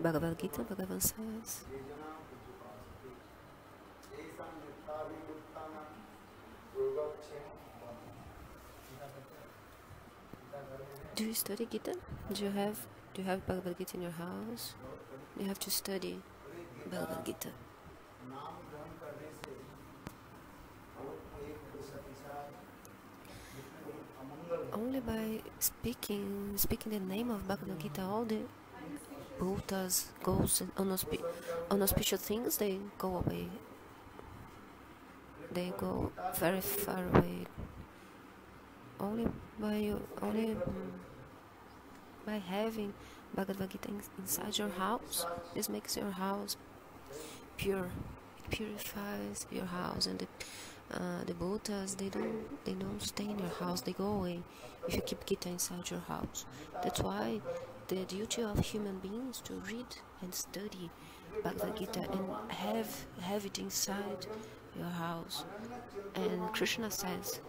Bhagavad Gita, Bhagavan says, do you study Gita? Do you have Bhagavad Gita in your house? You have to study Bhagavad Gita. Only by speaking the name of Bhagavad Gita, all the bhutas, ghosts, and unauspicious things, they go away. They go very far away. Only by having Bhagavad Gita inside your house, this makes your house pure. It purifies your house, and the bhutas, they don't stay in your house. They go away if you keep Gita inside your house. That's why the duty of human beings to read and study Bhagavad Gita and have it inside your house. And Krishna says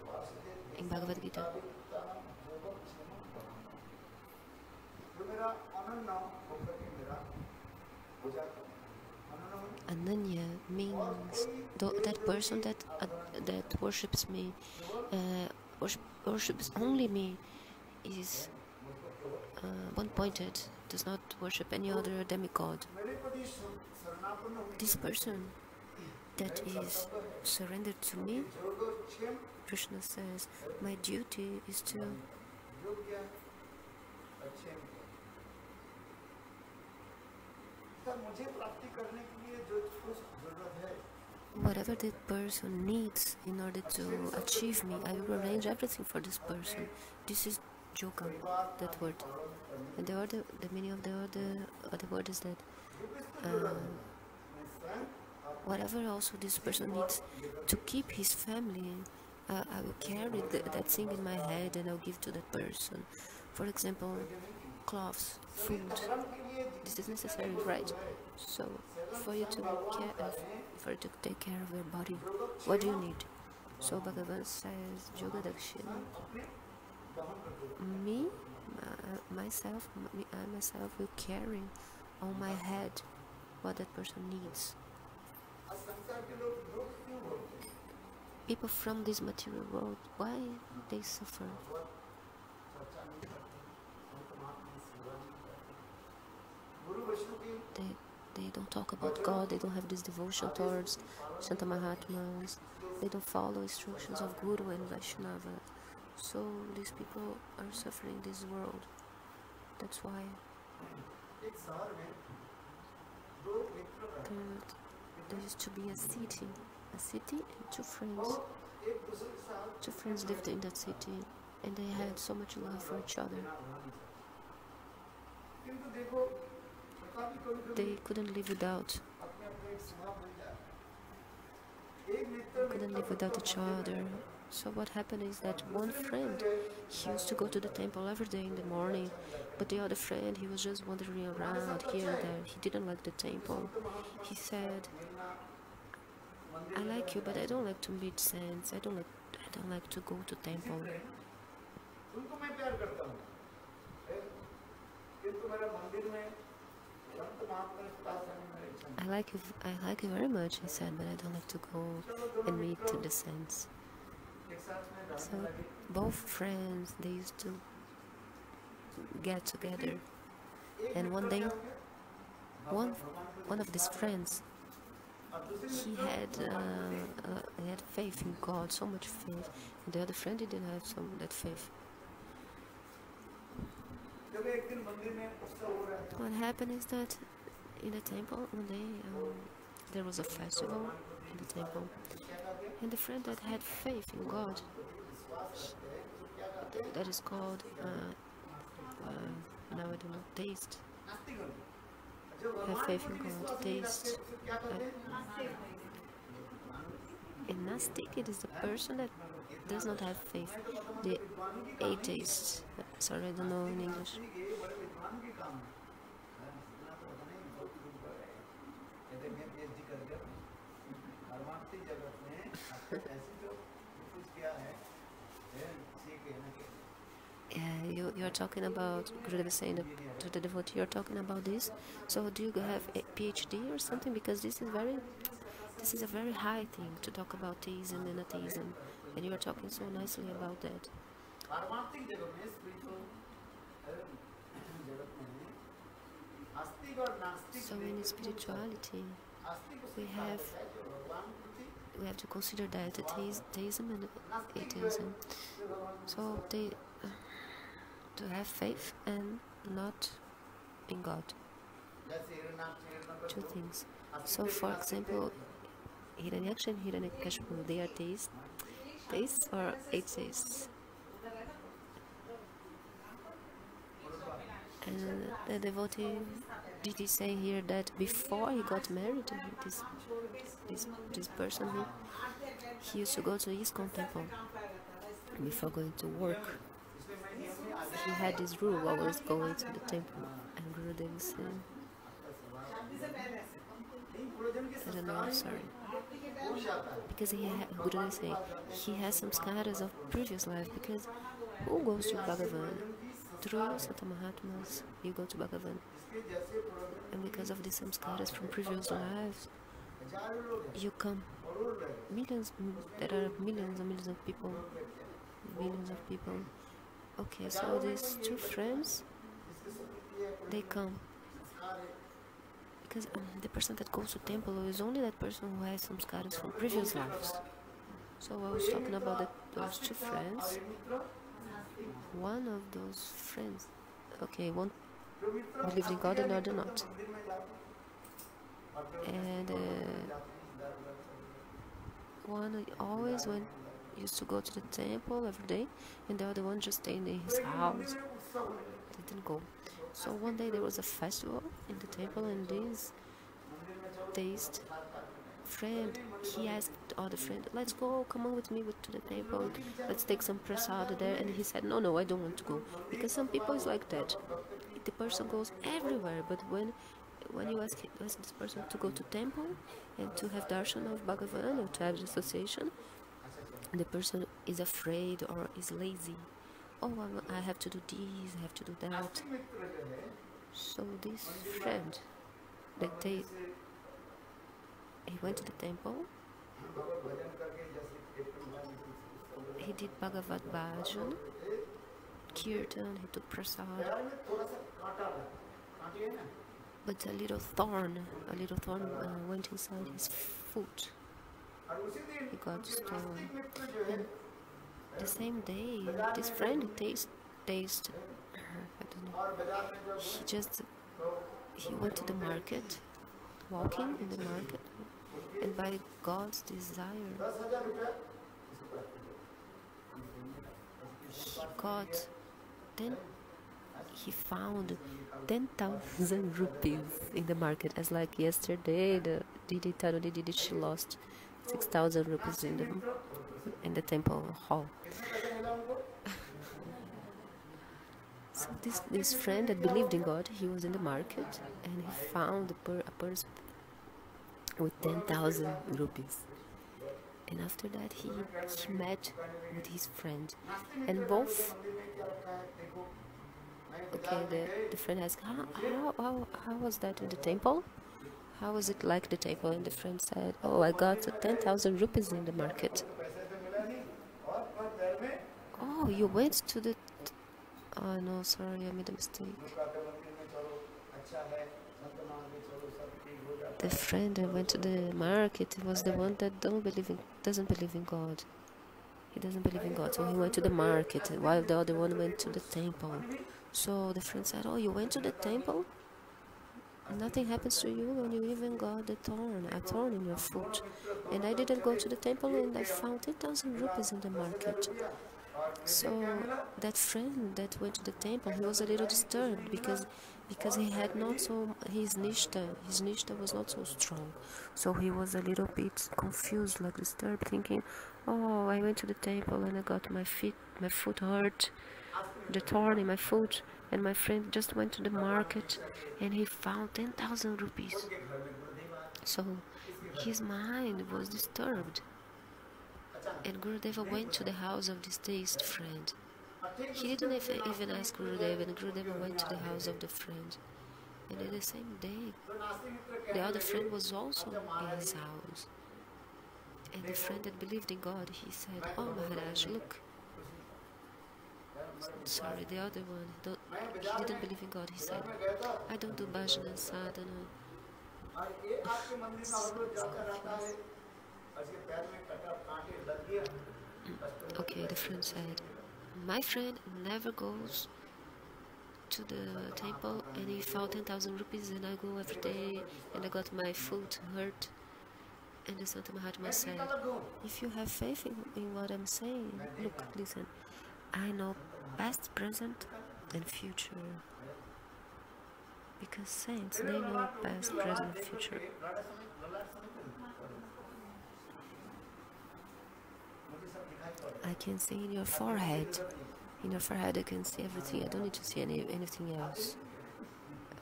in Bhagavad Gita, Ananya means that person that worships me, worships only me, is one-pointed, does not worship any other demigod. This person that is surrendered to me, Krishna says, my duty is to whatever that person needs in order to achieve me, I will arrange everything for this person. This is yoga, that word. And the meaning of the other word is that whatever also this person needs to keep his family, I will carry that thing in my head and I'll give to that person. For example, clothes, food. This is necessary, right? So, for you to take care of your body, what do you need? So Bhagavan says, Yoga Dakshina. I myself will carry on my head what that person needs. People from this material world, why they suffer? They don't talk about God, they don't have this devotion towards Santa Mahatmas, they don't follow instructions of Guru and Vaishnava. So these people are suffering in this world. That's why there used to be a city and two friends. Two friends lived in that city and they had so much love for each other. They couldn't live without each other. So what happened is that one friend, he used to go to the temple every day in the morning, but the other friend, he was just wandering around here and there. He didn't like the temple. He said, I like you, but I don't like to meet saints. I don't like to go to temple. I like you very much, he said, but I don't like to go and meet the saints. So both friends, they used to get together, and one day one of these friends, he had faith in God, so much faith, and the other friend didn't have that faith. What happened is that in the temple one day there was a festival in the temple, and the friend that had faith in God, that is called now I don't know, taste. Have faith in God, taste. A Gnostic, it is the person that does not have faith. The atheist. Sorry, I don't know in English. you're talking about, Gurudev is saying to the devotee, you're talking about this. So do you have a PhD or something? Because this is a very high thing to talk about theism and atheism, and you are talking so nicely about that. So in spirituality, we have to consider that theism and atheism. So they to have faith and not in God. Two things. So for example, Hiranyaksha and Hiranyakashipu, they are theists or atheists. And the devotee, did he say here that before he got married, this person, he used to go to ISKCON temple before going to work. He had this rule always going to the temple, and Gurudev is saying, I don't know, sorry. Because Gurudev is saying, he has some scars of previous life, because who goes to Bhagavan? Through Santa Mahatmas, you go to Bhagavan. And because of these samskaras from previous lives, you come. There are millions and millions of people. Okay, so these two friends, they come. Because the person that goes to temple is only that person who has samskaras from previous lives. So I was talking about those two friends. One of those friends, okay, one believed in God and another not. And one always used to go to the temple every day, and the other one just stayed in his house. They didn't go. So one day there was a festival in the temple, and this theist friend, he asked the other friend, let's go, come on with me to the temple, let's take some prasad there. And he said, no, I don't want to go, because some people is like that. The person goes everywhere, but when you ask this person to go to temple and to have darshan of Bhagavan or to have the association, the person is afraid or is lazy. Oh, I have to do this, I have to do that. So this friend, he went to the temple, he did Bhagavad Bhajan, Kirtan, he took prasad, but a little thorn went inside his foot. He got stolen. And the same day, this friend tasted, I don't know, he went to the market, walking in the market, and by God's desire, he found 10,000 rupees in the market. As like yesterday, the Didi Taruni Didi, she lost 6,000 rupees in the temple hall. So this friend that believed in God, he was in the market and he found a purse with 10,000 rupees. And after that, he met with his friend, and both. Okay, the friend asked, how was that in the temple? How was it like the temple? And the friend said, oh, I got 10,000 rupees in the market. Oh, you went to the... Oh, no, sorry, I made a mistake. The friend that went to the market was the one that doesn't believe in God. He doesn't believe in God, so he went to the market, while the other one went to the temple. So the friend said, oh, you went to the temple? Nothing happens to you when you even got a thorn in your foot. And I didn't go to the temple, and I found 10,000 rupees in the market. So that friend that went to the temple, he was a little disturbed because he had not so his nishta was not so strong. So he was a little bit confused, like disturbed, thinking, oh, I went to the temple and I got my foot hurt, the thorn in my foot, and my friend just went to the market and he found 10,000 rupees. So his mind was disturbed. And Gurudeva went to the house of this theist friend He didn't even ask Gurudev, and Gurudev went to the house of the friend. And in the same day, the other friend was also in his house. And the friend that believed in God, he said, "Oh Maharaj, look." Sorry, the other one, he didn't believe in God. He said, "I don't do bhajan and sadhana." Okay, the friend said, "My friend never goes to the temple, and he found 10,000 rupees, and I go every day, and I got my foot hurt." And the Santa Mahatma said, "If you have faith in what I'm saying, look, listen, I know past, present, and future." Because saints, they know past, present, and future. I can see in your forehead. In your forehead, I can see everything. I don't need to see anything else.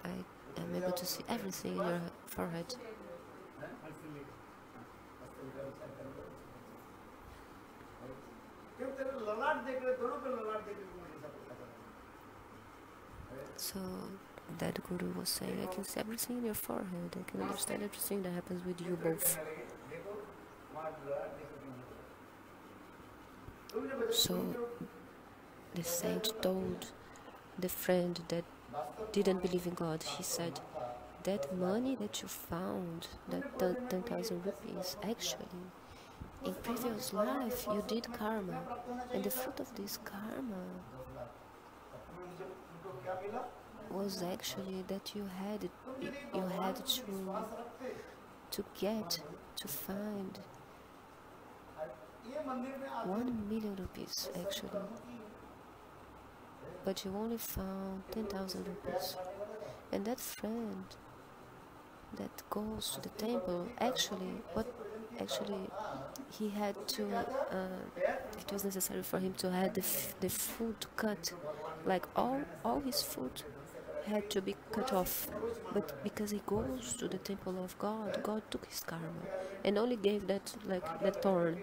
I am able to see everything in your forehead. So that Guru was saying, I can see everything in your forehead. I can understand everything that happens with you both. So the saint told the friend that didn't believe in God, he said, "That money that you found, that 10,000 rupees, actually, in previous life you did karma, and the fruit of this karma was actually that you had to find 1 million rupees actually, but you only found 10,000 rupees. And that friend that goes to the temple, he had to, it was necessary for him to have the foot cut, like all his foot had to be cut off, but because he goes to the temple of God, God took his karma and only gave that thorn,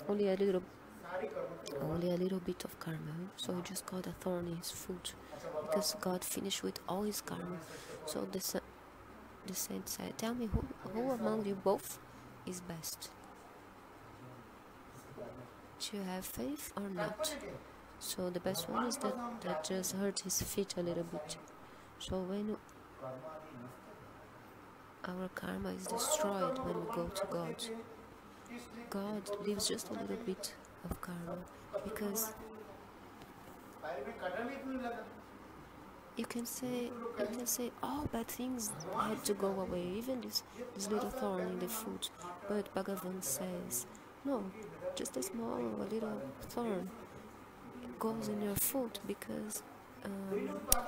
only a little bit of karma. So he just got a thorn in his foot because God finished with all his karma. So the saint said, "Tell me who among you both is best? Do you have faith or not?" So the best one is that just hurt his feet a little bit. So when our karma is destroyed, when we go to God, God leaves just a little bit of karma, because you can say all bad things had to go away, even this little thorn in the foot. But Bhagavan says, no, just a little thorn goes in your foot because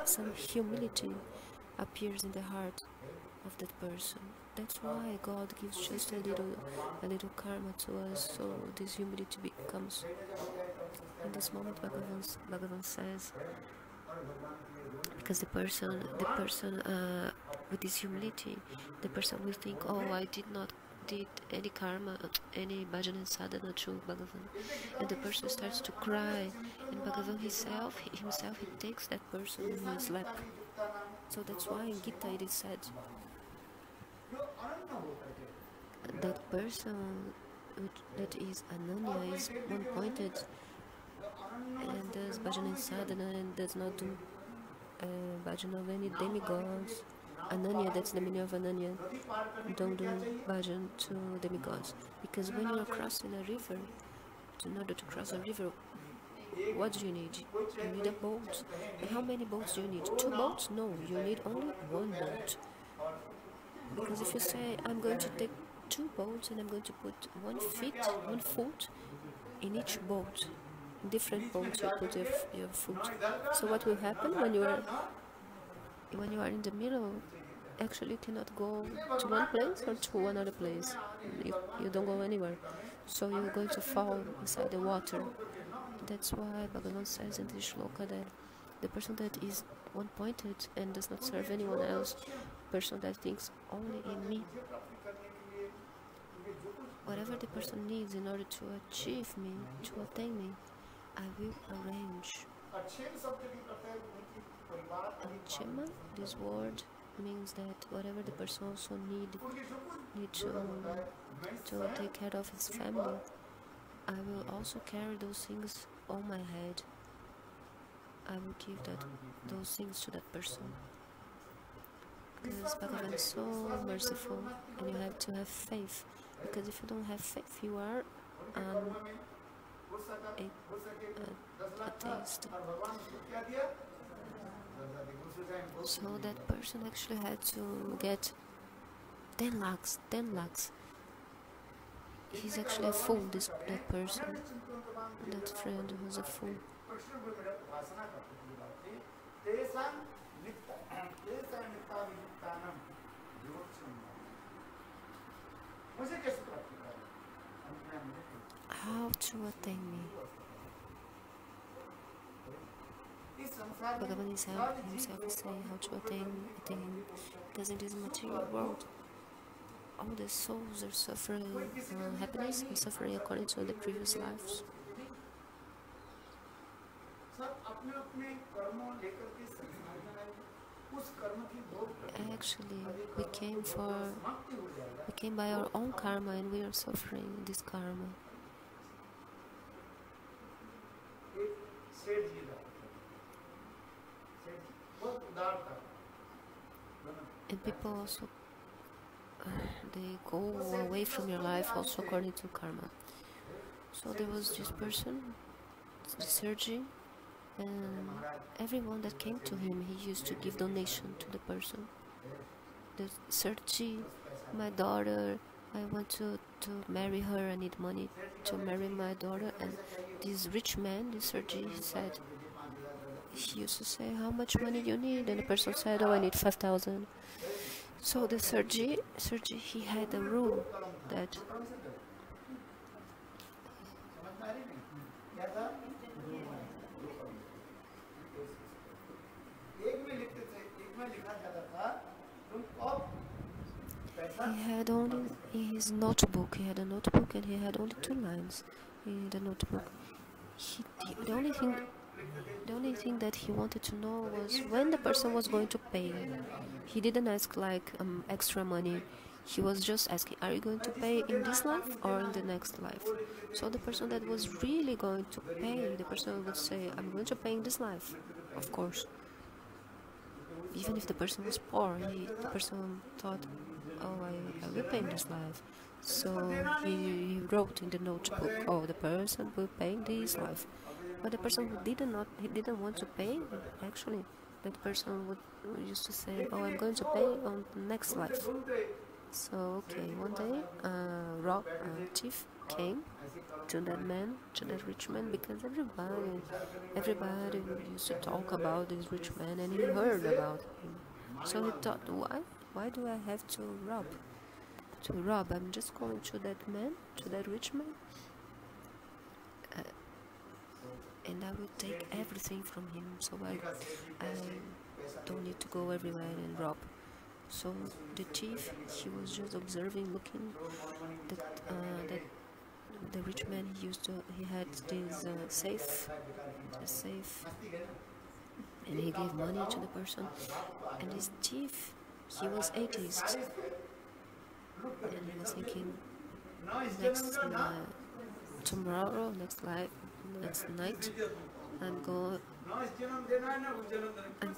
some humility appears in the heart of that person. That's why God gives just a little karma to us, so this humility becomes. In this moment, Bhagavan says, because the person with this humility, the person will think, "Oh, I did not did any karma, any bhajan and sadhana to Bhagavan," and the person starts to cry, and Bhagavan himself he takes that person in his lap. So that's why in Gita it is said that person that is Ananya is one-pointed and does bhajan and sadhana and does not do bhajan of any demigods. Ananya, that's the meaning of Ananya. Don't do bhajan to demigods, because when you are crossing a river, in order to cross a river, what do you need? You need a boat. And how many boats do you need? 2 boats? No, you need only 1 boat. Because if you say, I'm going to take 2 boats and I'm going to put 1 foot in each boat, in different boats you put your foot. So what will happen when you are in the middle? Actually, you cannot go to one place or to another place. You don't go anywhere. So you're going to fall inside the water. That's why Bhagavan says in this shloka that the person that is one-pointed and does not serve anyone else, the person that thinks only in me, whatever the person needs in order to achieve me, to attain me, I will arrange And Chema, this word means that whatever the person also need to take care of his family, I will also carry those things on my head. I will give those things to that person. Because Bhagavan is so merciful, and you have to have faith. Because if you don't have faith, you are a taste. So that person actually had to get 10 lakhs. He's actually a fool, that person. That friend was a fool. How to attain me? Bhagavan himself is saying how to attain him, because in this material world, all the souls are suffering happiness and suffering according to the previous lives. Actually, we came by our own karma, and we are suffering this karma. And people also they go away from your life also according to karma. So there was this person, the Sergi, and everyone that came to him, he used to give donation to the person. The Sergi, my daughter, I want to marry her, I need money to marry my daughter. And this rich man, this Sergi, he used to say, how much money you need? And the person said, oh, I need 5,000. So the Sergi, he had a rule that he had only in his notebook, he had a notebook and he had only 2 lines in the notebook. The only thing that he wanted to know was when the person was going to pay. He didn't ask like extra money. He was just asking, are you going to pay in this life or in the next life? So the person that was really going to pay, the person would say, I'm going to pay in this life, of course. Even if the person was poor, the person thought, oh, I will pay in this life. So he wrote in the notebook, oh, the person will pay in this life. But the person who didn't want to pay, actually, that person used to say, oh, I'm going to pay on the next life. So, okay, one day, a thief came to that man, to that rich man, because everybody used to talk about this rich man, and he heard about him. So he thought, why do I have to rob? I'm just going to that man, to that rich man, and I will take everything from him, so I don't need to go everywhere and rob. So the thief, he was just observing, looking that the rich man, he had this safe, and he gave money to the person. And this thief, he was atheist, and he was thinking, tomorrow, next night, I'm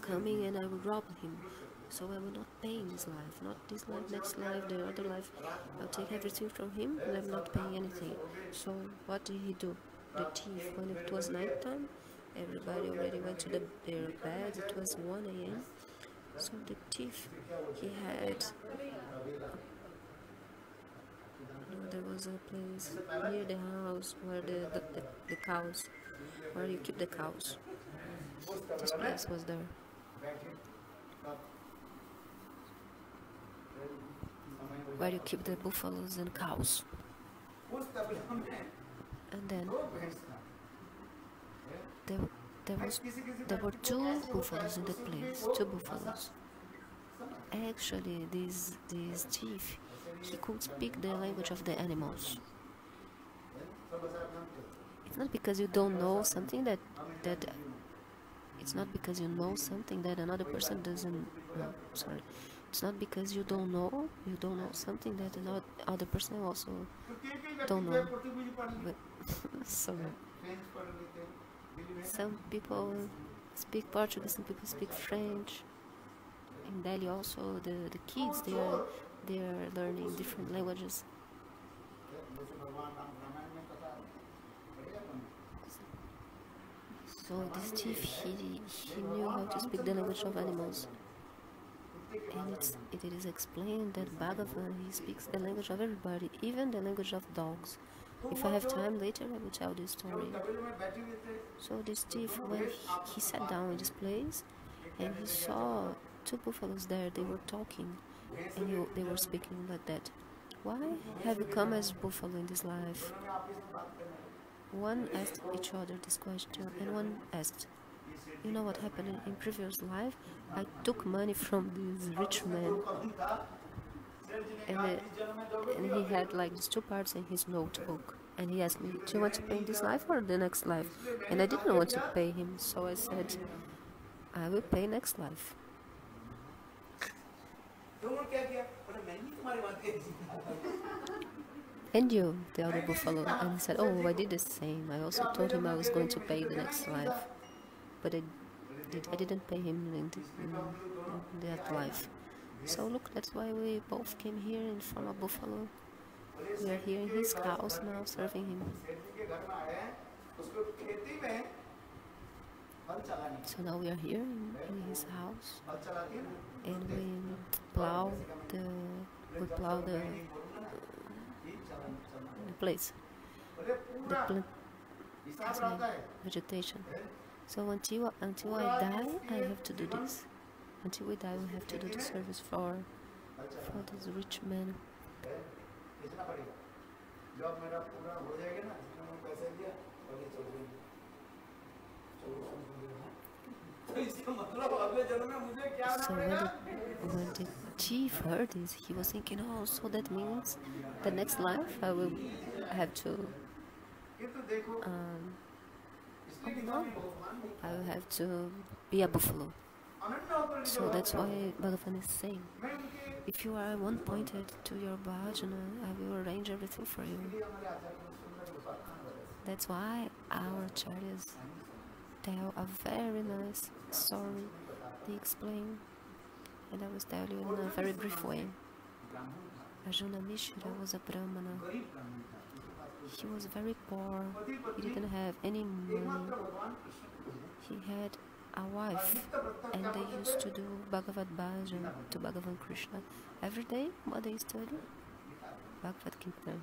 coming and I will rob him. So I will not pay in this life, not this life, next life, the other life. I'll take everything from him and I'm not paying anything. So what did he do? The thief, when it was night time, everybody already went to their beds. It was 1 a.m. So the thief, he had... there was a place near the house where the cows, where you keep the cows. This place was there. Where you keep the buffaloes and cows. And then there were 2 buffaloes in that place, 2 buffaloes. Actually, this thief, he could speak the language of the animals. It's not because you don't know something that It's not because you know something that another person doesn't know. Sorry. It's not because you don't know something that another other person also don't know. But sorry. Some people speak Portuguese, some people speak French. In Delhi also the kids they are learning different languages. So this thief he knew how to speak the language of animals. And it is explained that Bhagavan he speaks the language of everybody, even the language of dogs. If I have time later, I will tell this story. So this thief, when he sat down in this place, and he saw two buffaloes there, they were talking, and they were speaking like that. Why have you come as buffalo in this life? One asked each other this question, and one asked, you know what happened in previous life? I took money from this rich man, and he had like these two parts in his notebook. And he asked me, do you want to pay in this life or the next life? And I didn't want to pay him, so I said, I will pay next life. And you, the other buffalo. And he said, oh, I did the same. I also told him I was going to pay the next life. But I didn't pay him in that life. So look, that's why we both came here in form of buffalo. We are here in his house now, serving him. So now we are here in his house, and we plow the place, the plant, vegetation. So until I die, I have to do this. Until we die, we have to do the service for this rich man. So when the chief heard this, he was thinking, oh, so that means the next life I will have to I will have to be a buffalo. So that's why Bhagavan is saying, if you are one pointed to your bhajana, I will arrange everything for you. That's why our acharyas tell a very nice story. They explain, and I will tell you in a very brief way. Arjuna Mishra was a brahmana. He was very poor. He didn't have any money. He had a wife, and they used to do Bhagavad Bhajan to Bhagavan Krishna. Every day, what they study? Bhagavad Gita.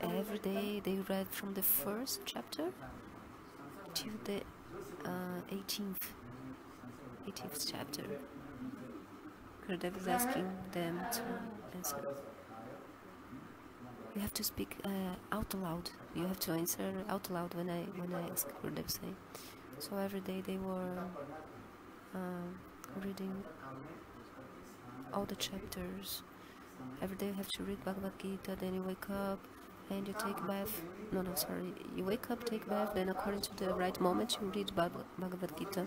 Every day they read from the first chapter to the 18th chapter. Gurudev is asking them to answer. You have to speak out loud. You have to answer out loud when I ask Gurudev say. So every day they were reading all the chapters. Every day you have to read Bhagavad Gita, then you wake up and you take bath. You wake up, take bath, then according to the right moment you read Bhagavad Gita.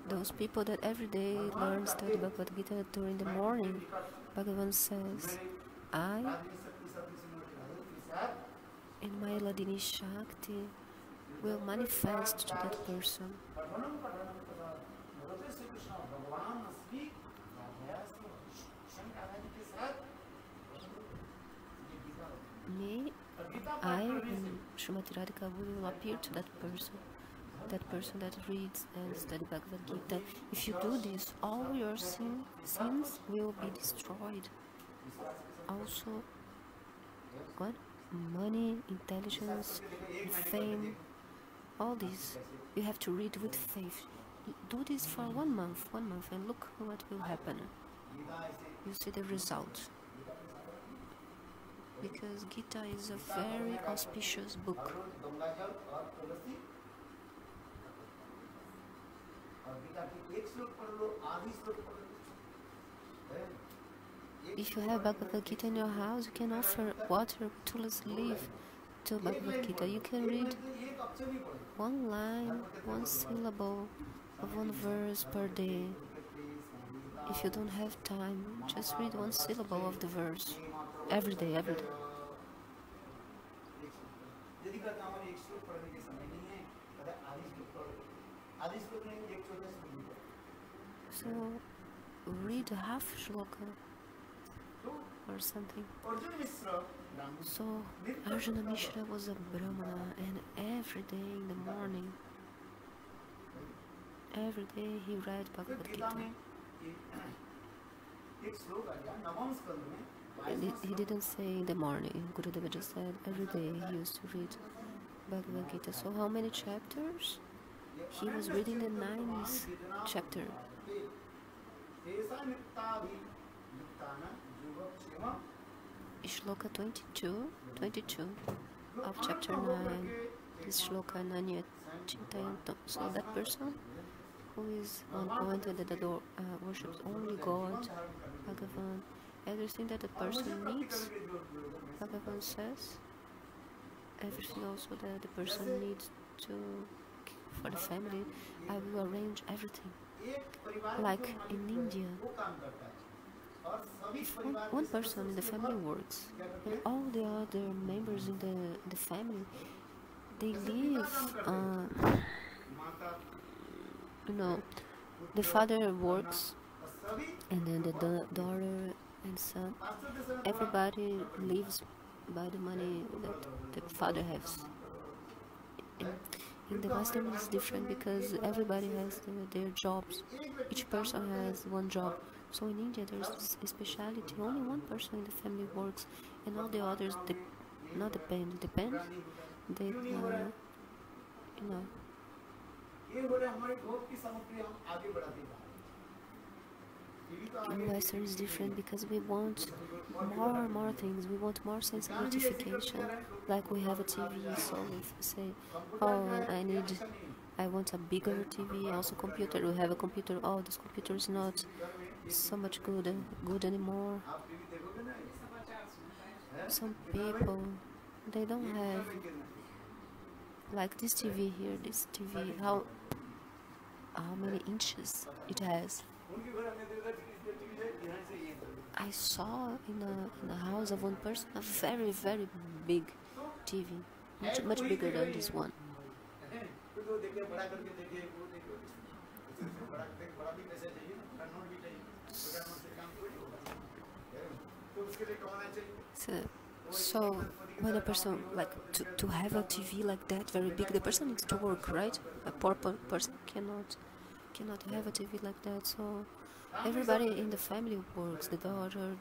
Those people that every day learn, study Bhagavad Gita during the morning, Bhagavan says, I, in my Ladini Shakti, will manifest to that person. Me, I, and Srimati Radhika will appear to that person that reads and studies Bhagavad Gita. If you do this, all your sins will be destroyed. Also, what? Money, intelligence, fame, all this. You have to read with faith. Do this for 1 month, and look what will happen. You see the result. Because Gita is a very auspicious book. if you have Bhagavad Gita in your house, you can offer water with tulsi leaf to Bhagavad Gita. You can read one line, one syllable of one verse per day. If you don't have time, just read one syllable of the verse every day, every day. So read half shloka or something. So Arjuna Mishra was a Brahmana, and every day in the morning, every day he read Bhagavad Gita. And he didn't say in the morning. Gurudeva just said every day he used to read Bhagavad Gita. So how many chapters? He was reading the 9th chapter. Shloka 22 of chapter 9. This shloka Nanya Chintayantam. So that person who is on point that the worships only God, Bhagavan, everything that the person needs, Bhagavan says, everything also that the person needs for the family, I will arrange everything. Like in India, if one person in the family works and all the other members in the family, they live, the father works and then the daughter and son, everybody lives by the money that the father has. In the Western it's different because everybody has their jobs. Each person has one job. So in India there's a speciality. Only one person in the family works and all the others depend. They in Western is different because we want more things. We want more sense gratification. Like we have a TV, so if we say, oh, I want a bigger TV, also computer. We have a computer. Oh, this computer is not so much good anymore. Some people, they don't have like this TV here. This TV, how many inches it has? I saw in a house of one person a very, very big TV, much bigger than this one. So when a person like to have a TV like that very big, the person needs to work, right? A poor person cannot have a TV like that. So everybody in the family works, the daughter,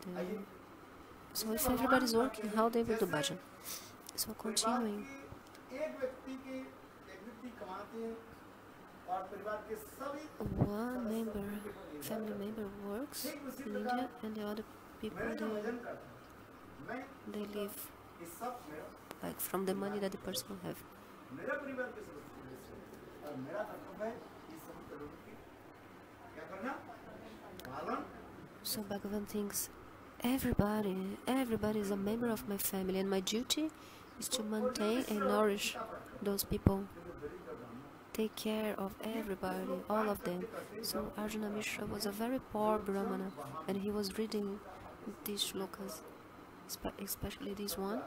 so if everybody's working, how they will do bhajan? So continuing. One family member works in India and the other people they live like from the money that the person have. So Bhagavan thinks everybody is a member of my family and my duty is to maintain and nourish those people. Take care of everybody, all of them. So Arjuna Mishra was a very poor Brahmana and he was reading these shlokas, especially this one.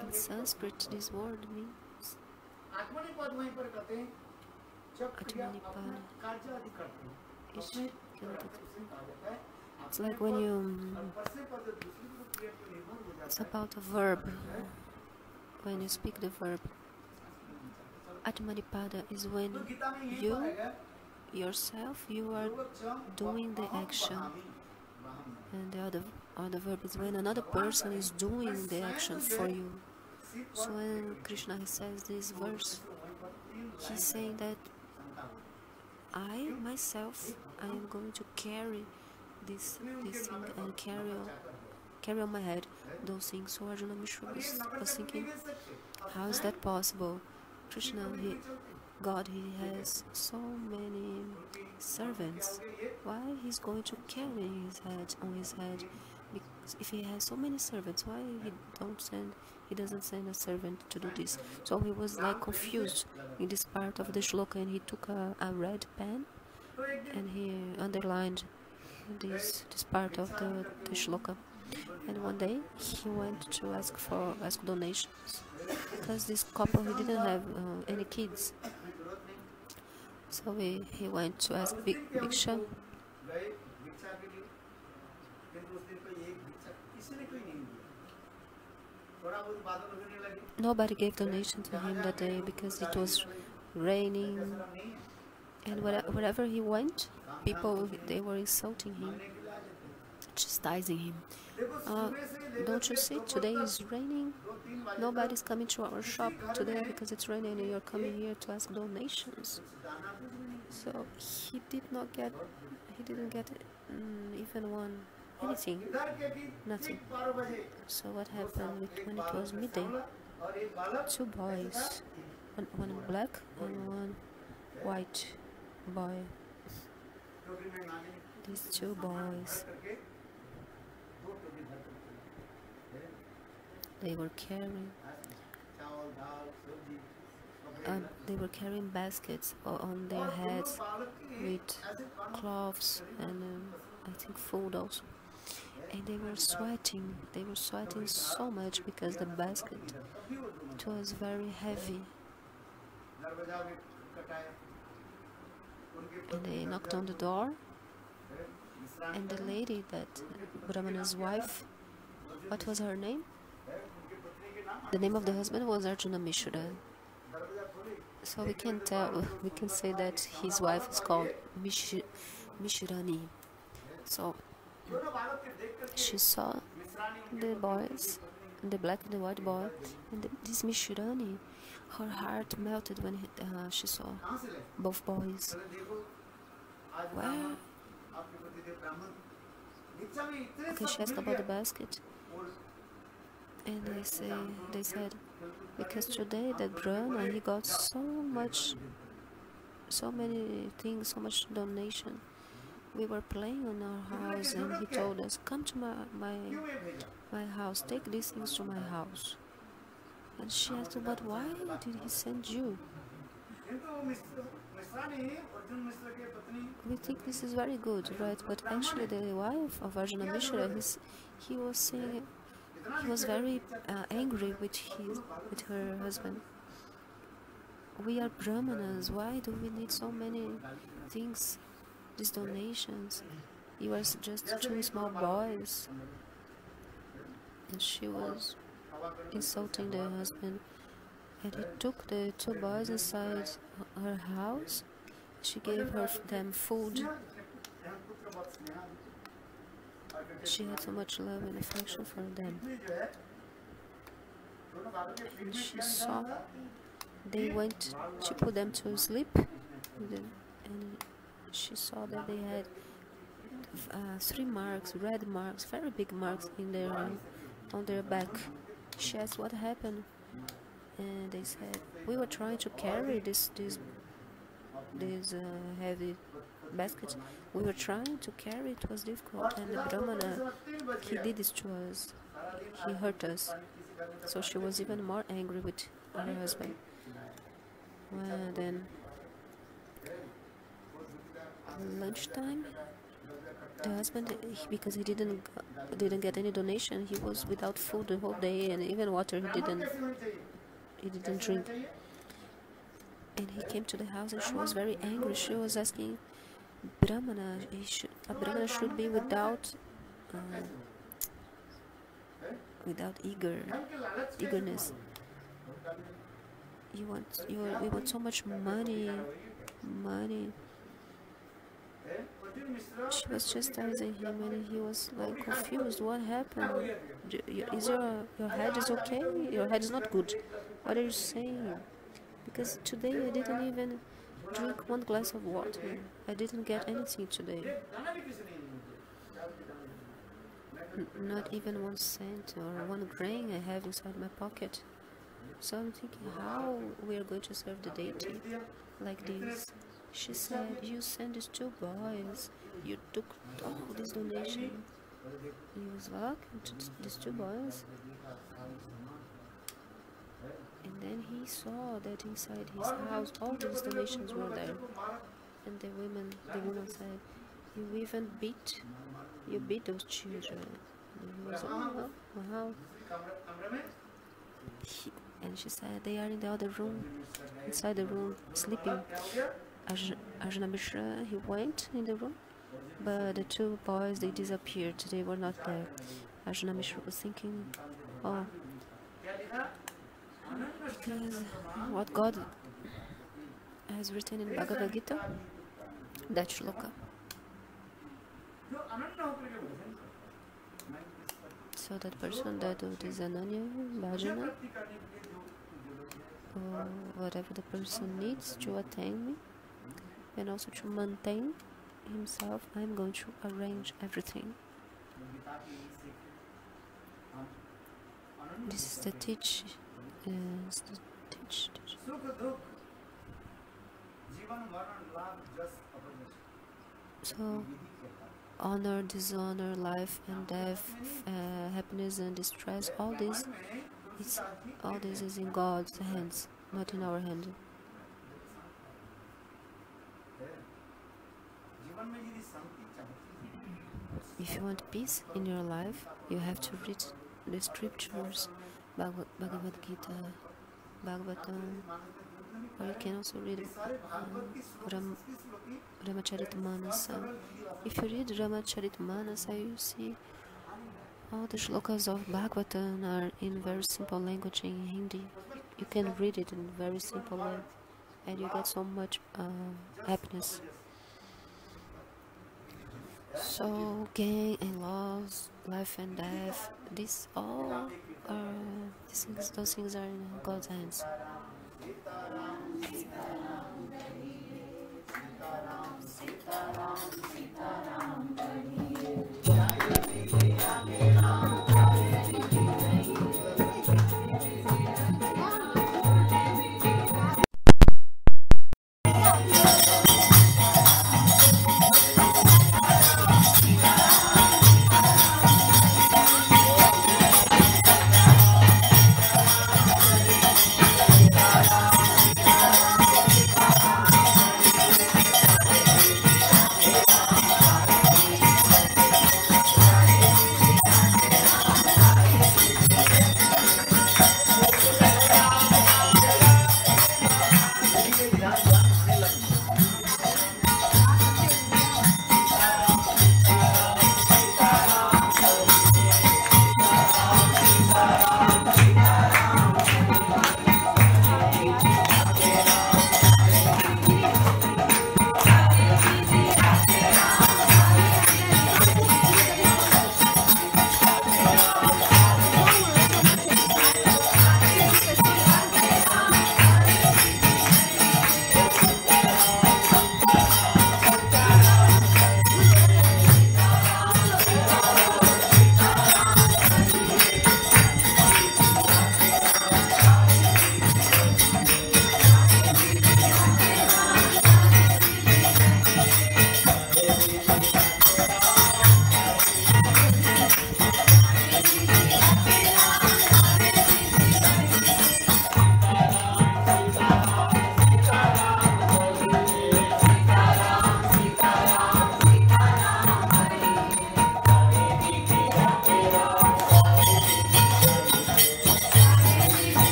In Sanskrit, this word means Atmanipada. It's like when it's about a verb. When you speak the verb, Atmanipada is when you yourself are doing the action, and the other verb is when another person is doing the action for you. So when Krishna says this verse, he's saying that I myself am going to carry this thing and carry on my head those things. So Arjuna Mishra was thinking, how is that possible? Krishna, God, he has so many servants. Why he's going to carry his head on his head? Because if he has so many servants, why he doesn't send a servant to do this? So he was like confused in this part of the shloka, and he took a red pen and he underlined this part of the shloka. And one day he went to ask donations because this couple he didn't have any kids. So he went to ask Bhiksha. Nobody gave donation to him that day because it was raining, and wherever he went, people they were insulting him, chastising him. Don't you see, today is raining, nobody's coming to our shop today because it's raining and you're coming here to ask donations. So he didn't get even anything, nothing. So what happened when it was midday? Two boys, one black and one white boy. These two boys, they were carrying baskets on their heads with cloths and I think food also. And they were sweating so much because the basket, it was very heavy. And they knocked on the door, and the lady, that Brahmana's wife, what was her name? The name of the husband was Arjuna Mishra. So we can say that his wife is called Mishrani. So she saw the boys, the black and the white boy, and this Mishrani, her heart melted when she saw both boys. Where? Okay, she asked about the basket, and they said, because today that Brahma, he got so many things, so much donation. We were playing on our house, and he told us, come to my house, take these things to my house. And she asked, but why did he send you? We think this is very good, right? But actually the wife of Arjuna Mishra, he was saying, he was very angry with her husband. We are Brahmanas, why do we need so many things, these donations? You are just two small boys. And she was insulting the husband, and he took the two boys inside her house. She gave them food. She had so much love and affection for them. And she saw they went to put them to sleep, and she saw that they had 3 marks, red marks, very big marks on their back. She asked what happened, and they said, we were trying to carry this heavy basket. We were trying to carry, it was difficult, and the Brahmana, he did this to us. He hurt us. So she was even more angry with her husband. Well, then, lunchtime, the husband, because he didn't get any donation, he was without food the whole day, and even water he didn't drink. And he came to the house, and she was very angry. She was asking, a Brahmana should be without eagerness. We want so much money. She was chastising him, and he was like confused. What happened? Is your head is okay? Your head is not good. What are you saying? Because today I didn't even drink 1 glass of water. I didn't get anything today. Not even 1 cent or 1 grain I have inside my pocket. So I'm thinking how we are going to serve the deity like this. She said, you sent these two boys, you took all this donation. He was welcome to these two boys. And then he saw that inside his house all these donations were there. And the woman said, you beat those children. And he was, oh, wow. And she said, they are in the other room, inside the room, sleeping. Ajna Mishra, he went in the room, but the two boys, they disappeared. They were not there. Ajna Mishra was thinking, oh, because what God has written in Bhagavad Gita, that shloka. So that person that do this Ananya, Bhajana, or whatever the person needs to attain me, and also to maintain himself, I'm going to arrange everything. This is the teach. So, honor, dishonor, life and death, happiness and distress, all this is in God's hands, not in our hands. If you want peace in your life, you have to read the scriptures, Bhagavad Gita, Bhagavatam, or you can also read Ramacharitamanasa. If you read Ramacharitamanasa, you see all the shlokas of Bhagavatam are in very simple language in Hindi. You can read it in very simple way, and you get so much happiness. So gain and loss, life and death, these all are those things are in God's hands.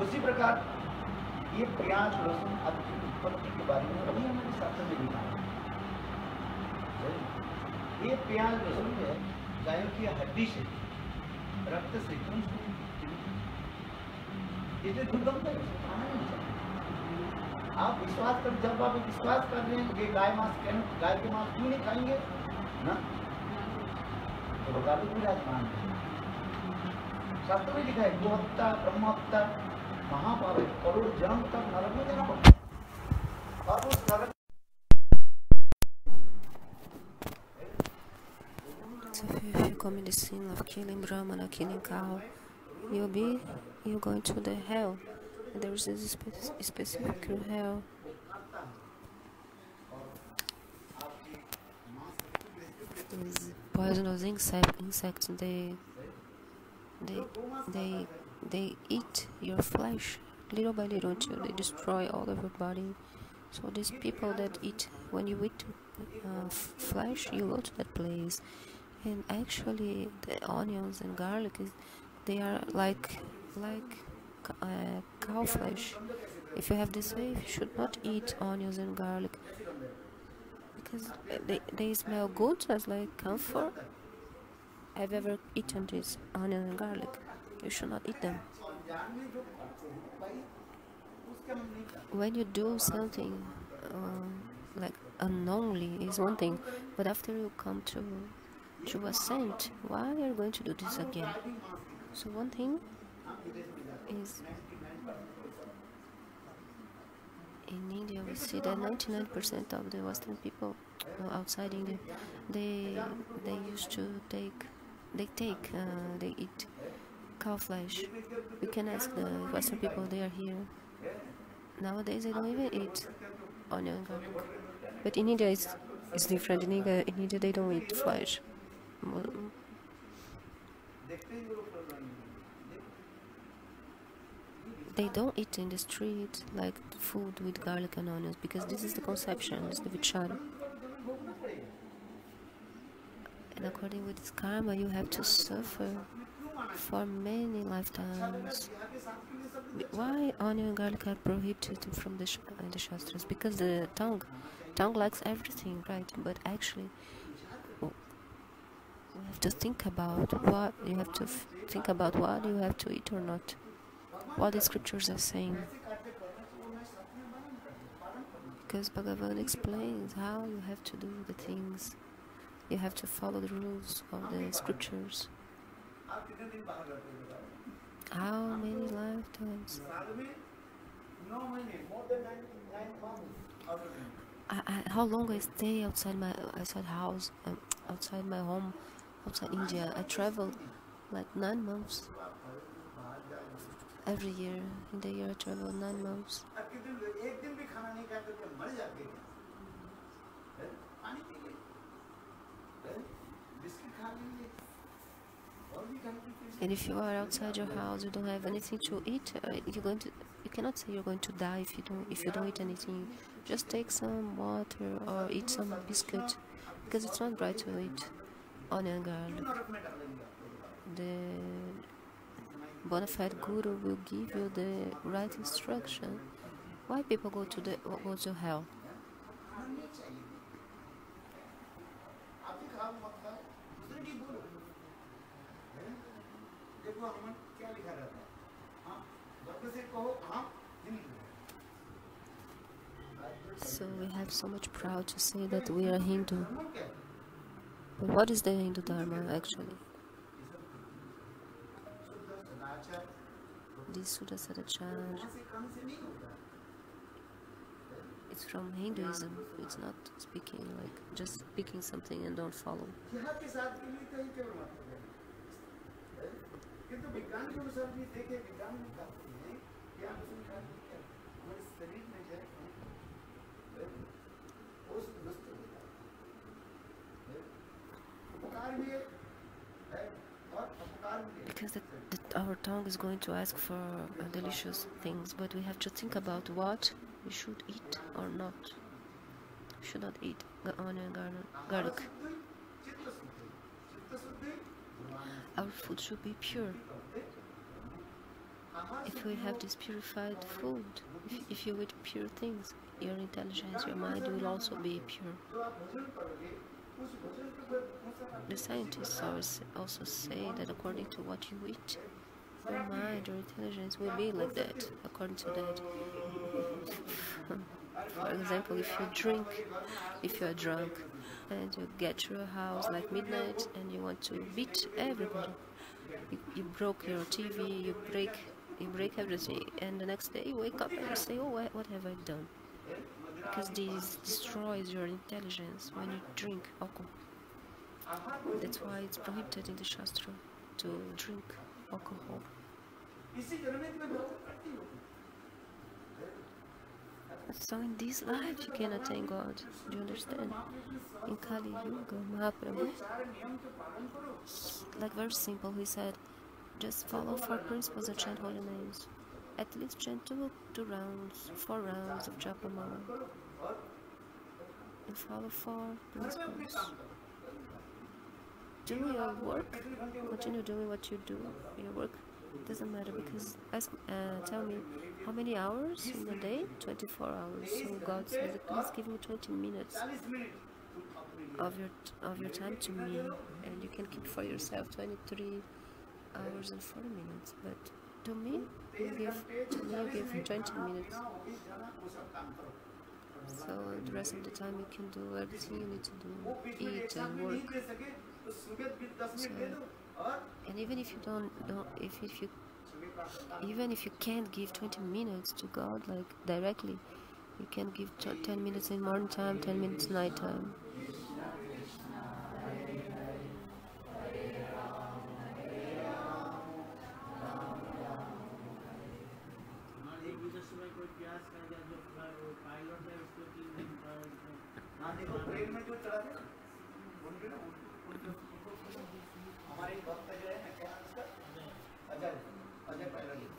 उसी प्रकार ये प्याज लहसुन आदि की उत्पत्ति के बारे में अभी हमारे शास्त्र में लिखा है। ये प्याज लहसुन है गायों की हड्डी से, रक्त से, ये जो दुर्गंध है खाना नहीं चाहिए। आप विश्वास कर, जब आप विश्वास कर रहे हैं कि गाय के मांस क्यों नहीं खाएंगे ना, तो बता दो विराजमान शास्त्र में लिखा है गोहत्या ब्रह्महत्या महापाप, करोड़ जन्म तक नरक में जाना पड़ता है। और उस नरक commit the sin of killing Brahmana, killing cow, you're going to the hell. And there is this specific hell. These poisonous insects, they eat your flesh little by little until they destroy all of your body. So these people that eat, when you eat flesh, you go to that place. And actually, the onions and garlic they are like cow flesh. If you have this faith, you should not eat onions and garlic because they smell good as like camphor. Have you ever eaten this onion and garlic? You should not eat them. When you do something like unknowingly is one thing, but after you come to a saint, why are you going to do this again? So one thing is, in India we see that 99% of the Western people outside India, they used to they eat cow flesh. You can ask the Western people, they are here. Nowadays they don't even eat onion and garlic. But in India it's different. In India they don't eat flesh. They don't eat in the street like food with garlic and onions because this is the conception, it's the vichara. And according with this karma, you have to suffer for many lifetimes. Why onion and garlic are prohibited from the Shastras? Because the tongue likes everything, right? But actually, we have to think about what you have to think about what you have to eat or not. What the scriptures are saying. Because Bhagavan explains how you have to do the things. You have to follow the rules of the scriptures. How many lifetimes? How long I stay outside my house, outside my home, outside India? I travel like 9 months. Every year, in the year I travel 9 months. And if you are outside your house, you don't have anything to eat. You cannot say you're going to die if you don't eat anything. Just take some water or eat some biscuit, because it's not right to eat onion and garlic. The bona fide guru will give you the right instruction. Why people go to hell? So we have so much proud to say that we are Hindu. But what is the Hindu Dharma actually? This Shuddha Sadachar, it's from Hinduism. It's not speaking like just speaking something and don't follow. Because our tongue is going to ask for delicious things, but we have to think about what we should eat or not. We should not eat onion and garlic. Our food should be pure. If we have this purified food, if you eat pure things, your intelligence, your mind will also be pure. The scientists also say that according to what you eat, your mind, your intelligence will be like that, according to that. For example, if you are drunk, and you get to your house like midnight and you want to beat everybody, you broke your TV, you break everything, and the next day you wake up and you say, oh, what have I done? Because this destroys your intelligence when you drink alcohol. That's why it's prohibited in the Shastra to drink alcohol. So in this life you can attain God. Do you understand? In Kali Yuga, Mahaprabhu, like very simple, he said, just follow 4 principles and chant holy names. At least chant 4 rounds of Japamala. And follow 4 principles. Do your work, continue doing what you do, your work. It doesn't matter, because tell me, how many hours in a day? 24 hours. So God says, please give me 20 minutes of your time to me, and you can keep for yourself 23 hours and 40 minutes. But to me, you give 20 minutes. So the rest of the time you can do everything you need to do, eat and work. So, and even if you even if you can't give 20 minutes to God, like directly, you can give 10 minutes in morning time, 10 minutes night time.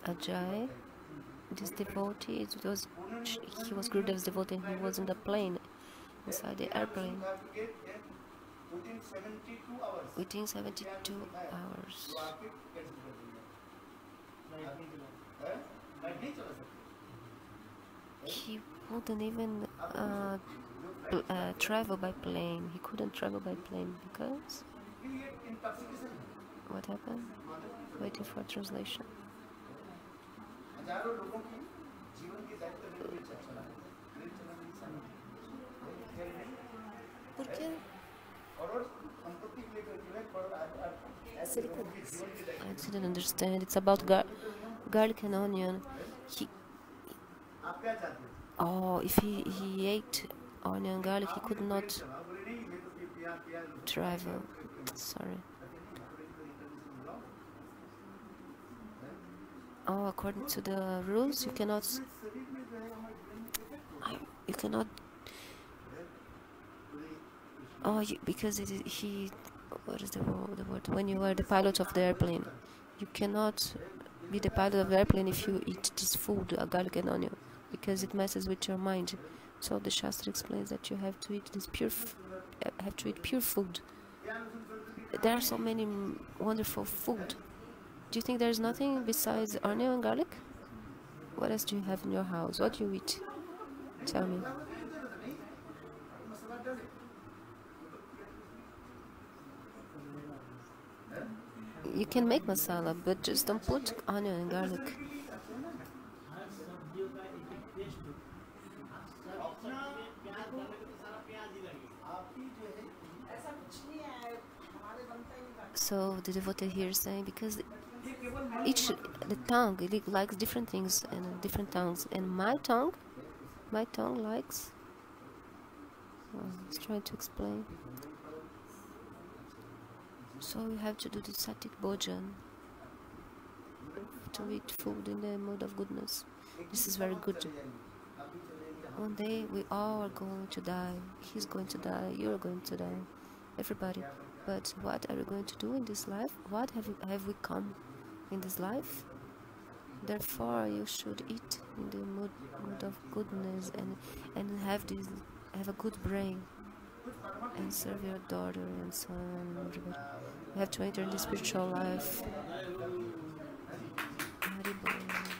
Ajay, this devotee, he was Gurudev's devotee, and he was in the plane, inside the airplane, within 72 hours. He wouldn't even travel by plane. He couldn't travel by plane because... What happened? Waiting for translation. ¿Por qué? I didn't understand. It's about garlic and onion. If he ate onion and garlic, he could not travel. Sorry. According to the rules, you cannot. Because what is the word? When you are the pilot of the airplane, you cannot be the pilot of the airplane if you eat this food, garlic and onion, because it messes with your mind. So the Shastra explains that you have to eat pure food. There are so many wonderful food. Do you think there's nothing besides onion and garlic? What else do you have in your house? What do you eat? Tell me. You can make masala, but just don't put onion and garlic. So the devotee here is saying, because the tongue, it likes different things and different tongues, and my tongue likes. Let's try to explain. So you have to do the sattvic bhojan, to eat food in the mood of goodness. This is very good. One day we all are going to die. He's going to die. You're going to die. Everybody. But what are we going to do in this life? What have we come in this life? Therefore, you should eat in the mood of goodness and have a good brain, and serve your daughter and son and everybody. You have to enter in the spiritual life. Haribol.